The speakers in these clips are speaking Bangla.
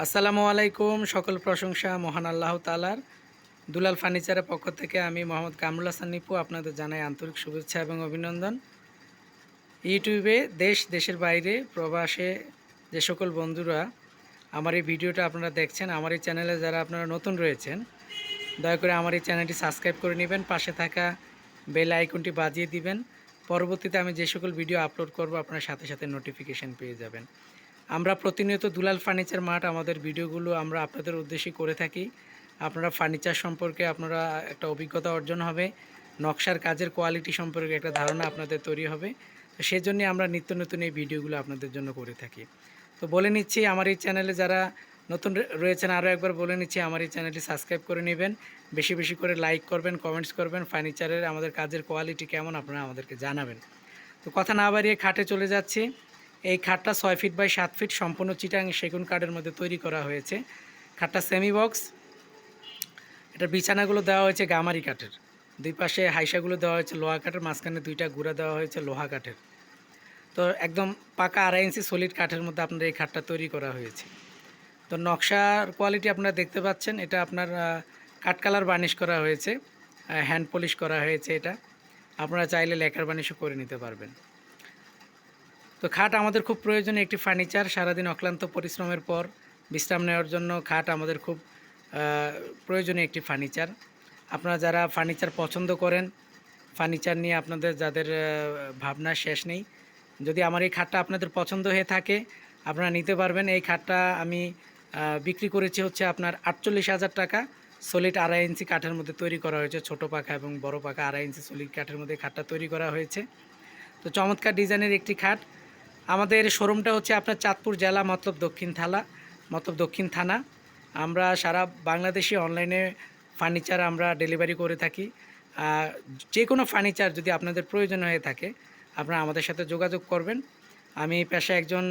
আসসালামু আলাইকুম। সকল প্রশংসা মহান আল্লাহ তাআলার। দুলাল ফার্নিচারের পক্ষ থেকে আমি মোহাম্মদ কামরুল হাসান নিপু আপনাদের জানাই আন্তরিক শুভেচ্ছা এবং অভিনন্দন। ইউটিউবে দেশের বাইরে প্রবাসে যে সকল বন্ধুরা আমার এই ভিডিওটা আপনারা দেখছেন, আমার এই চ্যানেলে যারা আপনারা নতুন রয়েছেন, দয়া করে আমার এই চ্যানেলটি সাবস্ক্রাইব করে নেবেন, পাশে থাকা বেল আইকনটি বাজিয়ে দিবেন। পরবর্তীতে আমি যে সকল ভিডিও আপলোড করব আপনার সাথে সাথে নোটিফিকেশান পেয়ে যাবেন। আমরা প্রতিনিয়ত দুলাল ফার্নিচার মার্ট আমাদের ভিডিওগুলো আমরা আপনাদের উদ্দেশ্যে করে থাকি। আপনারা ফার্নিচার সম্পর্কে আপনারা একটা অভিজ্ঞতা অর্জন হবে, নকশার কাজের কোয়ালিটি সম্পর্কে একটা ধারণা আপনাদের তৈরি হবে। তো সেজন্য আমরা নিত্য নতুন এই ভিডিওগুলো আপনাদের জন্য করে থাকি। তো বলে নিচ্ছি, আমার এই চ্যানেলে যারা নতুন রয়েছেন আরও একবার বলে নিচ্ছি, আমার এই চ্যানেলটি সাবস্ক্রাইব করে নেবেন, বেশি বেশি করে লাইক করবেন, কমেন্টস করবেন, ফার্নিচারের আমাদের কাজের কোয়ালিটি কেমন আপনারা আমাদেরকে জানাবেন। তো কথা না বাড়িয়ে খাটে চলে যাচ্ছি। এই খাটটা 6 ফিট বাই 7 ফিট সম্পূর্ণ চিটাং সেগুন কাঠের মধ্যে তৈরি করা হয়েছে। খাটটা সেমি বক্স। এটার বিছানাগুলো দেওয়া হয়েছে গামারি কাঠের, দুই পাশে হাইসাগুলো দেওয়া হয়েছে লোহা কাঠের, মাঝখানে দুইটা গুঁড়া দেওয়া হয়েছে লোহা কাঠের। তো একদম পাকা 2.5 ইঞ্চি সলিড কাঠের মধ্যে আপনার এই খাটটা তৈরি করা হয়েছে। তো নকশার কোয়ালিটি আপনারা দেখতে পাচ্ছেন, এটা আপনার কাঠ কালার বার্নিশ করা হয়েছে, হ্যান্ড পলিশ করা হয়েছে। এটা আপনারা চাইলে লেকার বার্নিশও করে নিতে পারবেন। তো খাট আমাদের খুব প্রয়োজনীয় একটি ফার্নিচার। সারাদিন অক্লান্ত পরিশ্রমের পর বিশ্রাম নেওয়ার জন্য খাট আমাদের খুব প্রয়োজনীয় একটি ফার্নিচার। আপনারা যারা ফার্নিচার পছন্দ করেন, ফার্নিচার নিয়ে আপনাদের যাদের ভাবনা শেষ নেই, যদি আমার এই খাটটা আপনাদের পছন্দ হয়ে থাকে আপনারা নিতে পারবেন। এই খাটটা আমি বিক্রি করেছি হচ্ছে আপনার 48,000 টাকা। সলিড 2.5 ইঞ্চি কাঠের মধ্যে তৈরি করা হয়েছে, ছোটো পাখা এবং বড় পাখা 2.5 ইঞ্চি সলিড কাঠের মধ্যে খাটটা তৈরি করা হয়েছে। তো চমৎকার ডিজাইনের একটি খাট। আমাদের শোরুমটা হচ্ছে আপনার চাঁদপুর জেলা মতলব দক্ষিণ থানা। আমরা সারা বাংলাদেশে অনলাইনে ফার্নিচার আমরা ডেলিভারি করে থাকি। যে কোনো ফার্নিচার যদি আপনাদের প্রয়োজন হয়ে থাকে আপনারা আমাদের সাথে যোগাযোগ করবেন। আমি পেশায় একজন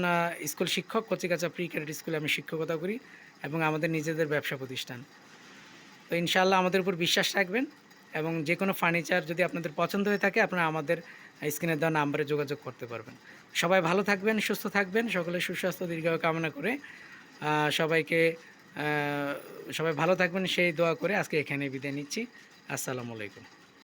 স্কুল শিক্ষক, কচিকাঁচা প্রি ক্যাডেট স্কুলে আমি শিক্ষকতা করি এবং আমাদের নিজেদের ব্যবসা প্রতিষ্ঠান। তো ইনশাআল্লাহ আমাদের উপর বিশ্বাস রাখবেন এবং যে কোনো ফার্নিচার যদি আপনাদের পছন্দ হয়ে থাকে আপনারা আমাদের স্ক্রিনে দেওয়া নাম্বারে যোগাযোগ করতে পারবেন। সবাই ভালো থাকবেন, সুস্থ থাকবেন, সকলের সুস্বাস্থ্য দীর্ঘায়ু কামনা করে সবাইকে সবাই ভালো থাকবেন সেই দোয়া করে আজকে এখানে বিদায় নিচ্ছি। আসসালামু আলাইকুম।